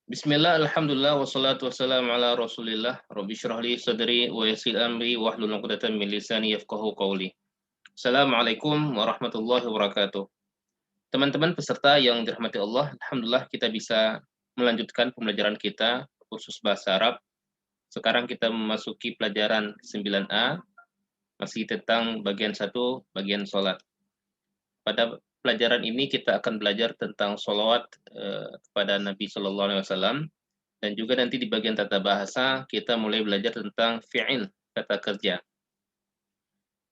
Bismillah, alhamdulillah, wassalatu wassalamu ala rasulillah, rabbi syrah li sadri, wa yassir amri, wahlul 'uqdatam min lisani yafqahu qawli. Assalamualaikum warahmatullahi wabarakatuh. Teman-teman peserta yang dirahmati Allah, alhamdulillah kita bisa melanjutkan pembelajaran kita khusus bahasa Arab. Sekarang kita memasuki pelajaran 9A, masih tentang bagian 1, bagian sholat. Pada pelajaran ini kita akan belajar tentang sholawat kepada Nabi Shallallahu Alaihi Wasallam. Dan juga nanti di bagian tata bahasa kita mulai belajar tentang fi'il, kata kerja.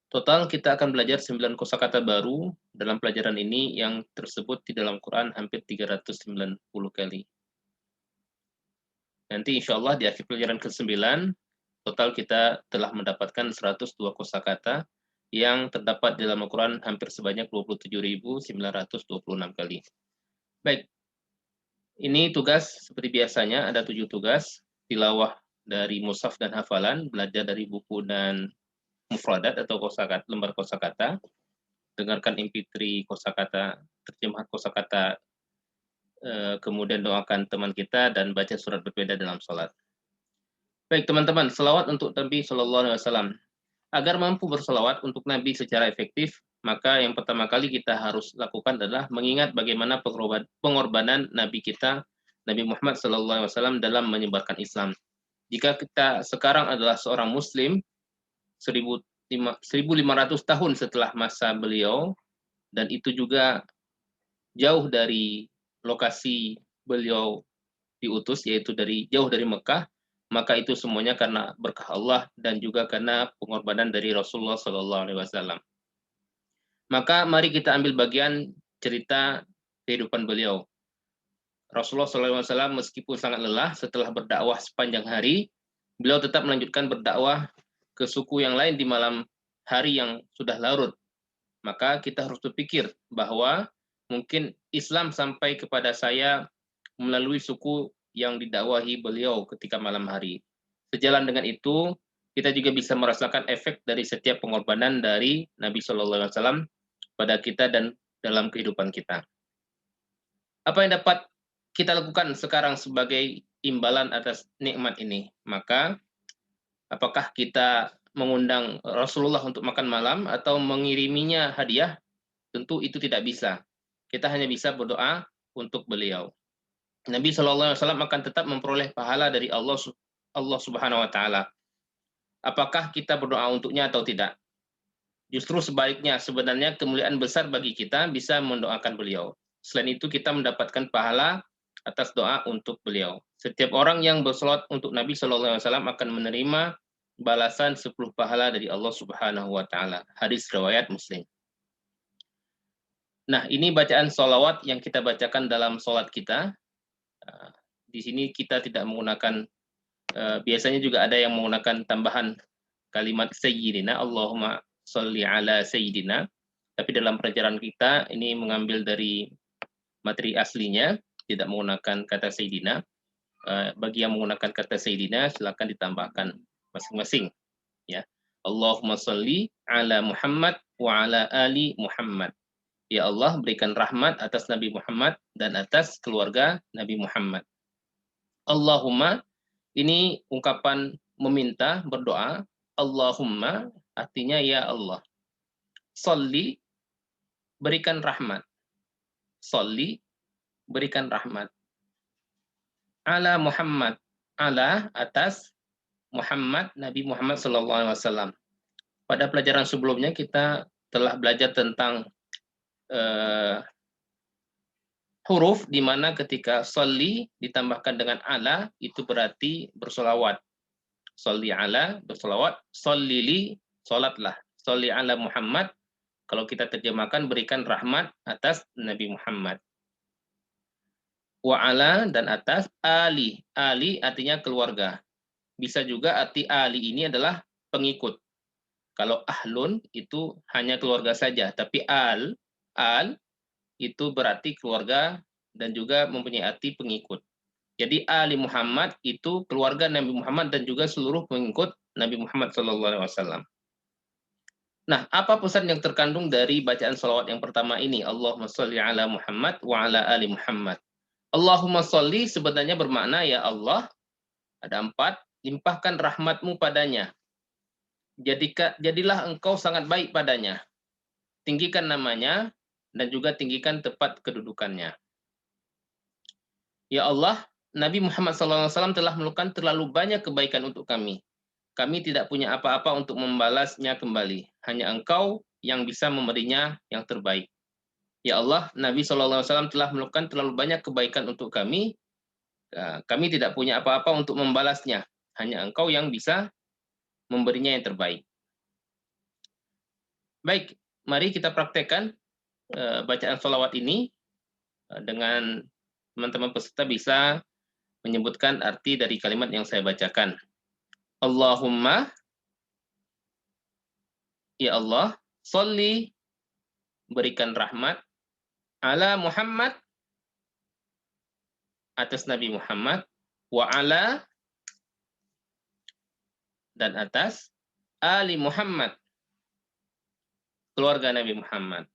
Total kita akan belajar 9 kosakata baru dalam pelajaran ini yang tersebut di dalam Quran hampir 390 kali. Nanti insya Allah di akhir pelajaran ke-9, total kita telah mendapatkan 102 kosakata yang terdapat di dalam Al-Quran hampir sebanyak 27.926 kali. Baik, ini tugas seperti biasanya, ada 7 tugas, tilawah dari mushaf dan hafalan, belajar dari buku dan mufradat atau kosakata, lembar kosakata, dengarkan MP3 kosakata, terjemahan kosakata, kemudian doakan teman kita dan baca surat berbeda dalam sholat. Baik teman-teman, selawat untuk Nabi Shallallahu Alaihi Wasallam. Agar mampu berselawat untuk Nabi secara efektif, maka yang pertama kali kita harus lakukan adalah mengingat bagaimana pengorbanan Nabi kita, Nabi Muhammad SAW dalam menyebarkan Islam. Jika kita sekarang adalah seorang Muslim, 1.500 tahun setelah masa beliau, dan itu juga jauh dari lokasi beliau diutus, yaitu jauh dari Mekah, maka itu semuanya karena berkah Allah dan juga karena pengorbanan dari Rasulullah SAW. Maka mari kita ambil bagian cerita kehidupan beliau. Rasulullah SAW meskipun sangat lelah setelah berdakwah sepanjang hari, beliau tetap melanjutkan berdakwah ke suku yang lain di malam hari yang sudah larut. Maka kita harus berpikir bahwa mungkin Islam sampai kepada saya melalui suku yang didakwahi beliau ketika malam hari. Sejalan dengan itu, kita juga bisa merasakan efek dari setiap pengorbanan dari Nabi Shallallahu Alaihi Wasallam pada kita dan dalam kehidupan kita. Apa yang dapat kita lakukan sekarang sebagai imbalan atas nikmat ini? Maka, apakah kita mengundang Rasulullah untuk makan malam atau mengiriminya hadiah? Tentu itu tidak bisa. Kita hanya bisa berdoa untuk beliau. Nabi Shallallahu Alaihi Wasallam akan tetap memperoleh pahala dari Allah Subhanahu Wa Taala. Apakah kita berdoa untuknya atau tidak? Justru sebaliknya, sebenarnya kemuliaan besar bagi kita bisa mendoakan beliau. Selain itu, kita mendapatkan pahala atas doa untuk beliau. Setiap orang yang bersolawat untuk Nabi Shallallahu Alaihi Wasallam akan menerima balasan 10 pahala dari Allah Subhanahu Wa Taala. Hadis riwayat Muslim. Nah, ini bacaan sholawat yang kita bacakan dalam sholat kita. Di sini kita tidak menggunakan, biasanya juga ada yang menggunakan tambahan kalimat Sayyidina, Allahumma sholli ala Sayyidina. Tapi dalam pelajaran kita ini mengambil dari materi aslinya, tidak menggunakan kata Sayyidina. Bagi yang menggunakan kata Sayyidina, silakan ditambahkan masing-masing. Ya, Allahumma sholli ala Muhammad wa ala ali Muhammad. Ya Allah, berikan rahmat atas Nabi Muhammad dan atas keluarga Nabi Muhammad. Allahumma, ini ungkapan meminta, berdoa. Allahumma, artinya ya Allah. Sholli, berikan rahmat. Sholli, berikan rahmat. Ala Muhammad, ala atas Muhammad, Nabi Muhammad SAW. Pada pelajaran sebelumnya kita telah belajar tentang huruf di mana ketika sholli ditambahkan dengan ala itu berarti bersolawat. Sholli ala, bersolawat. Sholli, sholatlah. Sholli ala Muhammad, kalau kita terjemahkan berikan rahmat atas Nabi Muhammad. Wa ala, dan atas ali. Ali artinya keluarga. Bisa juga arti ali ini adalah pengikut. Kalau ahlun itu hanya keluarga saja, tapi al itu berarti keluarga dan juga mempunyai arti pengikut. Jadi Ali Muhammad itu keluarga Nabi Muhammad dan juga seluruh pengikut Nabi Muhammad SAW. Nah, apa pesan yang terkandung dari bacaan salawat yang pertama ini? Allahumma sholli ala Muhammad wa ala ali Muhammad. Allahumma sholli sebenarnya bermakna ya Allah, ada 4, limpahkan rahmatmu padanya. Jadilah engkau sangat baik padanya. Tinggikan namanya, dan juga tinggikan tempat kedudukannya. Ya Allah, Nabi Muhammad SAW telah melakukan terlalu banyak kebaikan untuk kami. Kami tidak punya apa-apa untuk membalasnya kembali. Hanya Engkau yang bisa memberinya yang terbaik. Ya Allah, Nabi SAW telah melakukan terlalu banyak kebaikan untuk kami. Kami tidak punya apa-apa untuk membalasnya. Hanya Engkau yang bisa memberinya yang terbaik. Baik, mari kita praktekkan bacaan sholawat ini dengan teman-teman peserta bisa menyebutkan arti dari kalimat yang saya bacakan. Allahumma, ya Allah, sholli, berikan rahmat, ala Muhammad, atas Nabi Muhammad, wa ala, dan atas Ali Muhammad, keluarga Nabi Muhammad.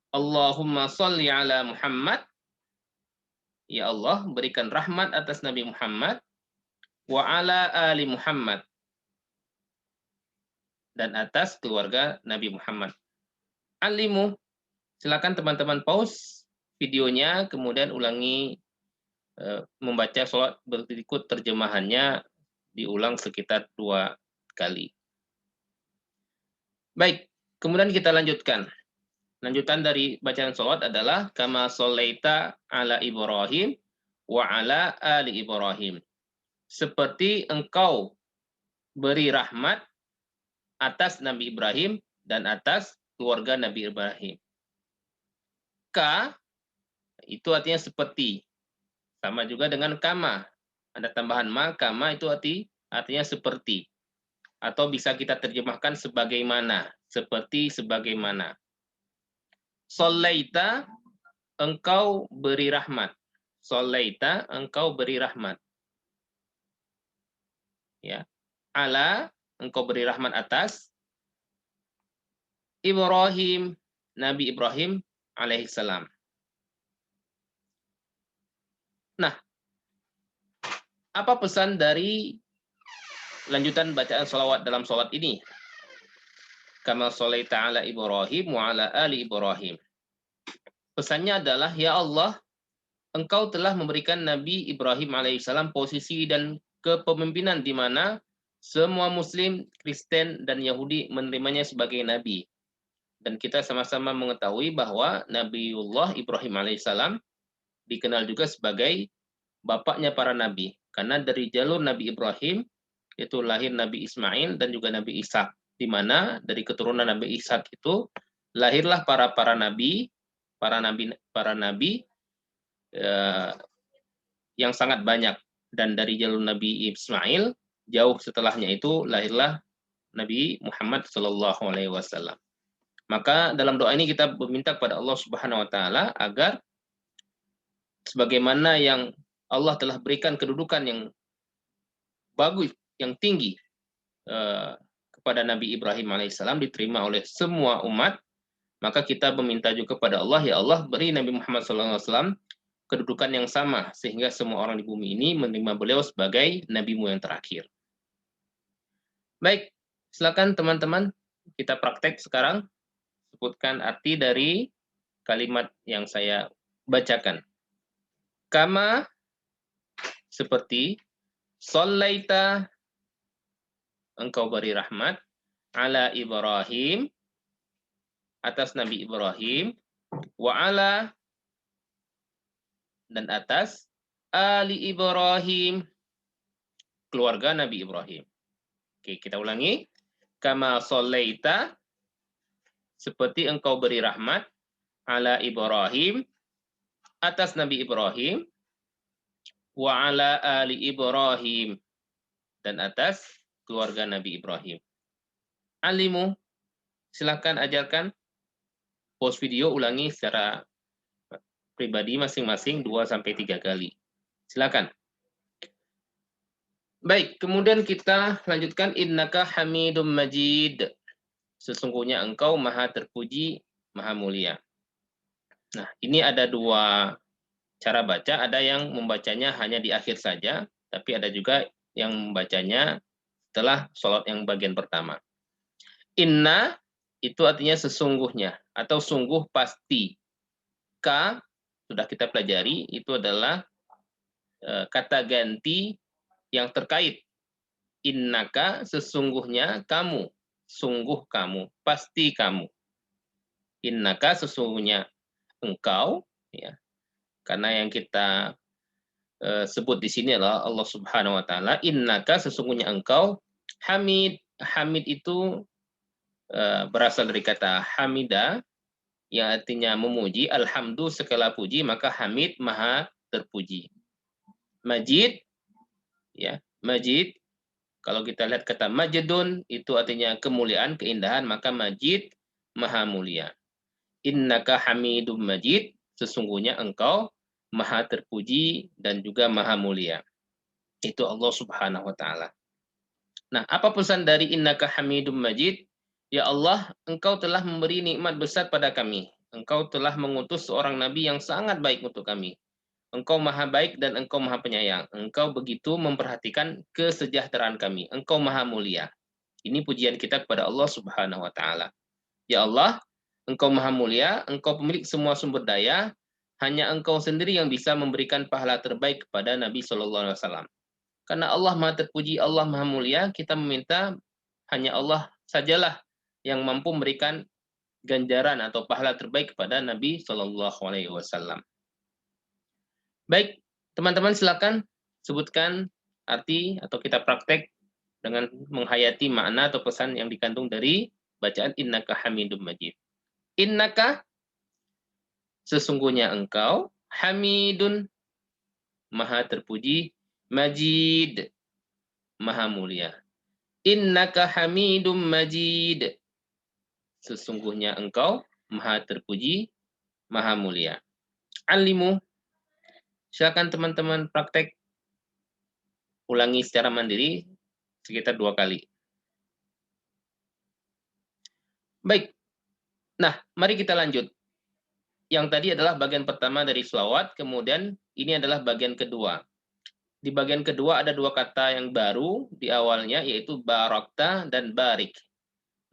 Allahumma sholli ala Muhammad, ya Allah, berikan rahmat atas Nabi Muhammad, wa ala Ali Muhammad, dan atas keluarga Nabi Muhammad. Alimu, silakan teman-teman pause videonya, kemudian ulangi membaca sholat berikut terjemahannya, diulang sekitar 2 kali. Baik, kemudian kita lanjutkan. Lanjutan dari bacaan sholat adalah kama sholaita ala Ibrahim wa ala ali Ibrahim. Seperti engkau beri rahmat atas Nabi Ibrahim dan atas keluarga Nabi Ibrahim. Ka itu artinya seperti. Sama juga dengan kama. Ada tambahan ma, kama itu artinya seperti. Atau bisa kita terjemahkan sebagaimana. Seperti sebagaimana. Sholaita, engkau beri rahmat. Sholaita, engkau beri rahmat. Ya. Ala, engkau beri rahmat atas. Ibrahim, Nabi Ibrahim alaihissalam. Nah, apa pesan dari lanjutan bacaan sholawat dalam sholat ini? Kama sholaita ala Ibrahim wa ala ali Ibrahim. Pesannya adalah, ya Allah, engkau telah memberikan Nabi Ibrahim alaihissalam posisi dan kepemimpinan di mana semua Muslim, Kristen, dan Yahudi menerimanya sebagai Nabi. Dan kita sama-sama mengetahui bahwa Nabiullah Ibrahim alaihissalam dikenal juga sebagai bapaknya para nabi. Karena dari jalur Nabi Ibrahim, itu lahir Nabi Ismail dan juga Nabi Ishak. Di mana dari keturunan Nabi Ishak itu lahirlah para nabi yang sangat banyak. Dan dari jalur Nabi Ismail, jauh setelahnya itu lahirlah Nabi Muhammad SAW. Maka dalam doa ini kita meminta kepada Allah Subhanahu Wa Taala agar sebagaimana yang Allah telah berikan kedudukan yang bagus, yang tinggi kepada Nabi Ibrahim alaihissalam diterima oleh semua umat, maka kita meminta juga kepada Allah, ya Allah beri Nabi Muhammad SAW kedudukan yang sama sehingga semua orang di bumi ini menerima beliau sebagai nabimu yang terakhir. Baik, silakan teman-teman kita praktek sekarang. Sebutkan arti dari kalimat yang saya bacakan. Kama seperti, sholaita engkau beri rahmat, ala Ibrahim atas Nabi Ibrahim, wa ala dan atas ali Ibrahim keluarga Nabi Ibrahim. Oke, kita ulangi. Kama sholaita seperti engkau beri rahmat, ala Ibrahim atas Nabi Ibrahim, wa ala ali Ibrahim dan atas keluarga Nabi Ibrahim. Alimu, silakan ajarkan. Pause video, ulangi secara pribadi masing-masing 2-3 kali. Silakan. Baik, kemudian kita lanjutkan innaka Hamidum Majid. Sesungguhnya engkau maha terpuji, maha mulia. Nah, ini ada 2 Cara baca ada yang membacanya hanya di akhir saja, tapi ada juga yang membacanya setelah sholat yang bagian pertama. Inna itu artinya sesungguhnya atau sungguh pasti. Ka sudah kita pelajari itu adalah kata ganti yang terkait. Innaka sesungguhnya kamu, sungguh kamu, pasti kamu. Innaka sesungguhnya engkau, ya. Karena yang kita sebut di sini adalah Allah Subhanahu wa taala, innaka sesungguhnya engkau hamid. Hamid itu berasal dari kata hamida yang artinya memuji, alhamdu segala puji, maka hamid maha terpuji. Majid, ya, majid. Kalau kita lihat kata majidun itu artinya kemuliaan, keindahan, maka majid maha mulia. Innaka hamidum majid, sesungguhnya engkau maha terpuji dan juga maha mulia. Itu Allah Subhanahu wa taala. Nah, apa pesan dari innaka hamidum majid? Ya Allah, engkau telah memberi nikmat besar pada kami. Engkau telah mengutus seorang nabi yang sangat baik untuk kami. Engkau maha baik dan engkau maha penyayang. Engkau begitu memperhatikan kesejahteraan kami. Engkau maha mulia. Ini pujian kita kepada Allah Subhanahu wa taala. Ya Allah, engkau maha mulia, engkau pemilik semua sumber daya, hanya engkau sendiri yang bisa memberikan pahala terbaik kepada Nabi Shallallahu alaihi wasallam. Karena Allah maha terpuji, Allah maha mulia, kita meminta hanya Allah sajalah yang mampu memberikan ganjaran atau pahala terbaik kepada Nabi Shallallahu alaihi wasallam. Baik, teman-teman silakan sebutkan arti atau kita praktek dengan menghayati makna atau pesan yang dikandung dari bacaan innaka hamidum majid. Innaka sesungguhnya engkau hamidun maha terpuji, majid maha mulia. Innaka hamidum majid, sesungguhnya engkau maha terpuji, maha mulia. Alimu, silakan teman-teman praktek ulangi secara mandiri sekitar 2 kali. Baik, nah mari kita lanjut. Yang tadi adalah bagian pertama dari sholawat, kemudian ini adalah bagian kedua. Di bagian kedua ada 2 kata yang baru di awalnya, yaitu barakta dan barik.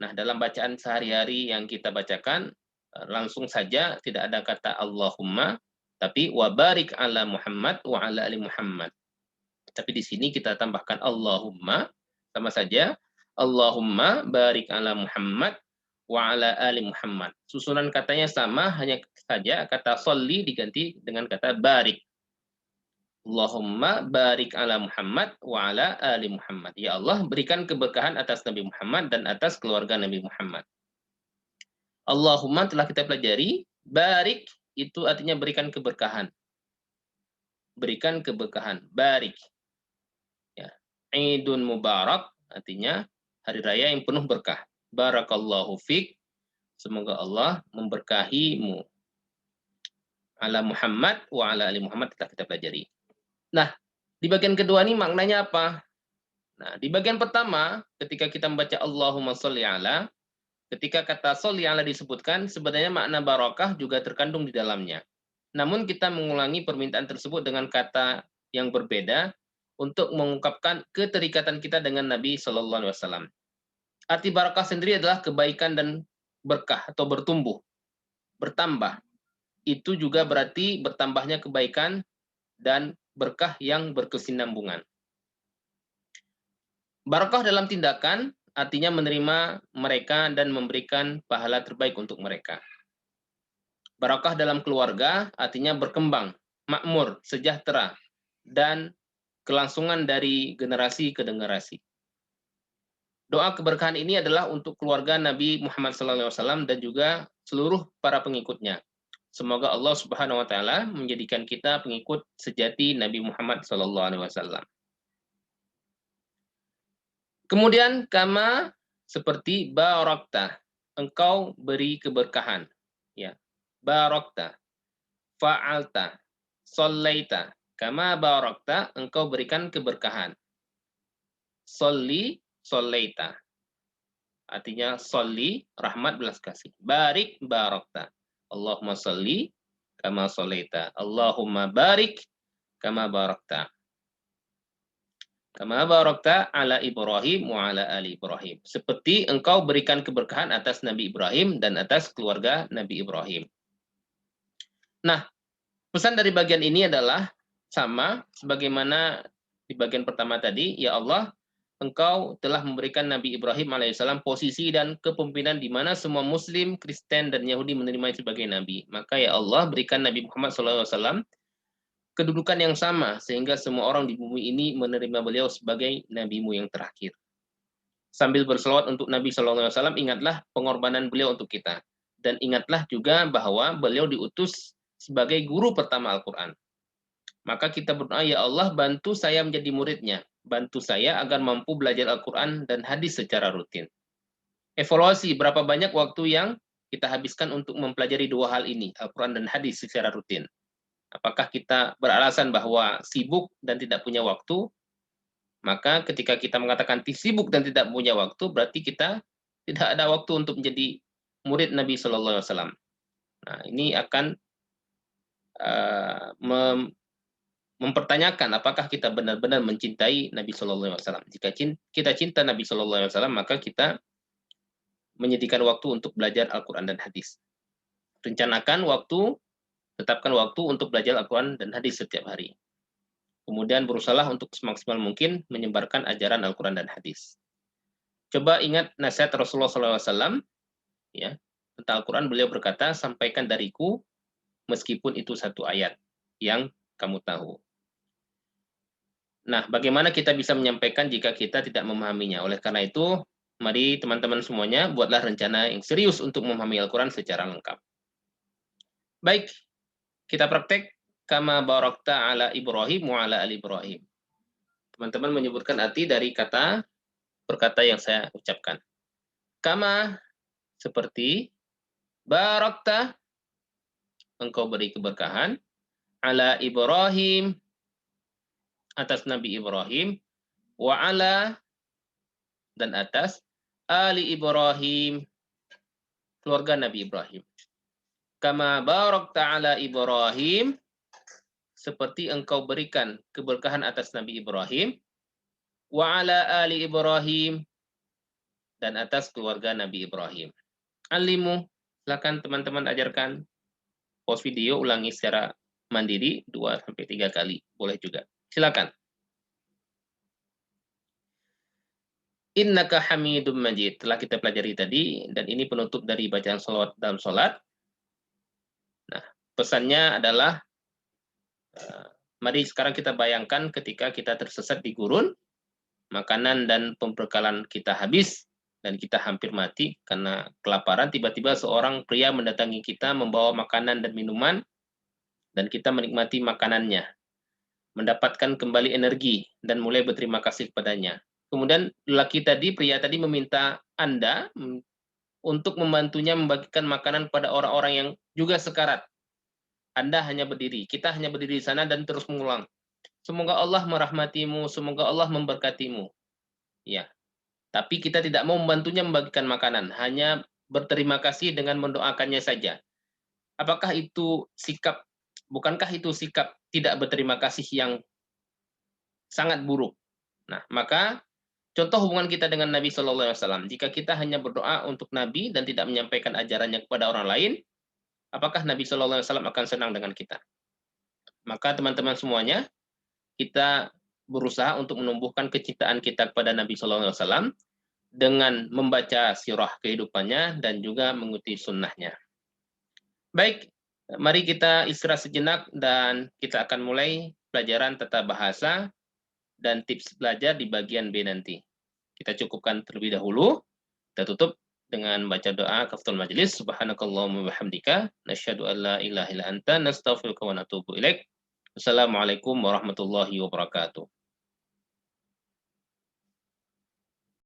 Nah, dalam bacaan sehari-hari yang kita bacakan, langsung saja tidak ada kata Allahumma, tapi wa barik ala Muhammad wa ala ali Muhammad. Tapi di sini kita tambahkan Allahumma, sama saja. Allahumma barik ala Muhammad wa ala ali Muhammad. Susunan katanya sama, hanya saja kata sholli diganti dengan kata barik. Allahumma barik ala Muhammad wa ala ali Muhammad. Ya Allah, berikan keberkahan atas Nabi Muhammad dan atas keluarga Nabi Muhammad. Allahumma telah kita pelajari, barik itu artinya berikan keberkahan. Berikan keberkahan, barik. Ya. Idun Mubarak artinya hari raya yang penuh berkah. Barakallahu fiq, semoga Allah memberkahimu. Ala Muhammad wa ala ali Muhammad telah kita pelajari. Nah, di bagian kedua ini maknanya apa? Nah, di bagian pertama ketika kita membaca Allahumma sholli ala, ketika kata sholli ala disebutkan, sebenarnya makna barakah juga terkandung di dalamnya. Namun kita mengulangi permintaan tersebut dengan kata yang berbeda untuk mengungkapkan keterikatan kita dengan Nabi Shallallahu alaihi wasallam. Arti barakah sendiri adalah kebaikan dan berkah atau bertumbuh, bertambah. Itu juga berarti bertambahnya kebaikan dan berkah yang berkesinambungan. Barakah dalam tindakan artinya menerima mereka dan memberikan pahala terbaik untuk mereka. Barakah dalam keluarga artinya berkembang, makmur, sejahtera, dan kelangsungan dari generasi ke generasi. Doa keberkahan ini adalah untuk keluarga Nabi Muhammad SAW dan juga seluruh para pengikutnya. Semoga Allah Subhanahu wa taala menjadikan kita pengikut sejati Nabi Muhammad SAW. Kemudian kama seperti barakta, engkau beri keberkahan, ya. Barakta, fa'alta, shallaita, kama barakta, engkau berikan keberkahan. Sholli, shallaita. Artinya sholli, rahmat belas kasih. Barik, barakta. Allahumma sholli, kama sholaita. Allahumma barik kama barakta. Kama barakta ala Ibrahim wa ala ali Ibrahim. Seperti engkau berikan keberkahan atas Nabi Ibrahim dan atas keluarga Nabi Ibrahim. Nah, pesan dari bagian ini adalah sama sebagaimana di bagian pertama tadi, ya Allah, engkau telah memberikan Nabi Ibrahim alaihissalam posisi dan kepemimpinan di mana semua Muslim, Kristen, dan Yahudi menerimanya sebagai Nabi. Maka ya Allah, berikan Nabi Muhammad SAW kedudukan yang sama, sehingga semua orang di bumi ini menerima beliau sebagai Nabi-Mu yang terakhir. Sambil berselawat untuk Nabi SAW, ingatlah pengorbanan beliau untuk kita. Dan ingatlah juga bahwa beliau diutus sebagai guru pertama Al-Quran. Maka kita berdoa, ya Allah, bantu saya menjadi muridnya. Bantu saya agar mampu belajar Al-Quran dan hadis secara rutin. Evaluasi berapa banyak waktu yang kita habiskan untuk mempelajari dua hal ini, Al-Quran dan hadis secara rutin. Apakah kita beralasan bahwa sibuk dan tidak punya waktu? Maka ketika kita mengatakan sibuk dan tidak punya waktu, berarti kita tidak ada waktu untuk menjadi murid Nabi Shallallahu Alaihi Wasallam. Nah, ini akan mempertanyakan apakah kita benar-benar mencintai Nabi Shallallahu Alaihi Wasallam. Jika kita cinta Nabi Shallallahu Alaihi Wasallam, maka kita menyediakan waktu untuk belajar Al-Quran dan hadis. Rencanakan waktu, tetapkan waktu untuk belajar Al-Quran dan hadis setiap hari. Kemudian berusaha untuk semaksimal mungkin menyebarkan ajaran Al-Quran dan hadis. Coba ingat nasihat Rasulullah SAW, ya, tentang Al-Quran. Beliau berkata, sampaikan dariku meskipun itu satu ayat yang kamu tahu. Nah, bagaimana kita bisa menyampaikan jika kita tidak memahaminya? Oleh karena itu, mari teman-teman semuanya buatlah rencana yang serius untuk memahami Al-Quran secara lengkap. Baik, kita praktek kama barakta ala Ibrahim wa ala ali Ibrahim. Teman-teman menyebutkan arti dari kata perkata yang saya ucapkan. Kama seperti, barakta engkau beri keberkahan, ala Ibrahim atas Nabi Ibrahim, wa ala dan atas ali Ibrahim keluarga Nabi Ibrahim. Kama barakta ala Ibrahim seperti engkau berikan keberkahan atas Nabi Ibrahim, wa ala ali Ibrahim dan atas keluarga Nabi Ibrahim. Alimu, silakan teman-teman ajarkan. Pause video, ulangi secara mandiri 2-3 kali, boleh juga. Silakan. Innaka Hamidum Majid telah kita pelajari tadi, dan ini penutup dari bacaan salawat dalam sholat. Nah, pesannya adalah mari sekarang kita bayangkan ketika kita tersesat di gurun, makanan dan pembekalan kita habis, dan kita hampir mati karena kelaparan. Tiba-tiba seorang pria mendatangi kita membawa makanan dan minuman, dan kita menikmati makanannya, mendapatkan kembali energi, dan mulai berterima kasih kepadanya. Kemudian pria tadi meminta Anda untuk membantunya membagikan makanan kepada orang-orang yang juga sekarat. Anda hanya berdiri, kita hanya berdiri di sana dan terus mengulang, semoga Allah merahmatimu, semoga Allah memberkatimu. Ya, tapi kita tidak mau membantunya membagikan makanan, hanya berterima kasih dengan mendoakannya saja. Apakah itu sikap, bukankah itu sikap tidak berterima kasih yang sangat buruk? Nah, maka contoh hubungan kita dengan Nabi Shallallahu Alaihi Wasallam, jika kita hanya berdoa untuk Nabi dan tidak menyampaikan ajarannya kepada orang lain, apakah Nabi Shallallahu Alaihi Wasallam akan senang dengan kita? Maka teman-teman semuanya, kita berusaha untuk menumbuhkan kecintaan kita kepada Nabi Shallallahu Alaihi Wasallam dengan membaca sirah kehidupannya dan juga mengikuti sunnahnya. Baik, mari kita istirahat sejenak dan kita akan mulai pelajaran tata bahasa dan tips belajar di bagian B nanti. Kita cukupkan terlebih dahulu. Kita tutup dengan baca doa kafatul majlis. Subhanakallahumma wa bihamdika nasyhadu an la ilaha illa anta nastaghfiruka wa natubu ilaik. Wassalamualaikum warahmatullahi wabarakatuh.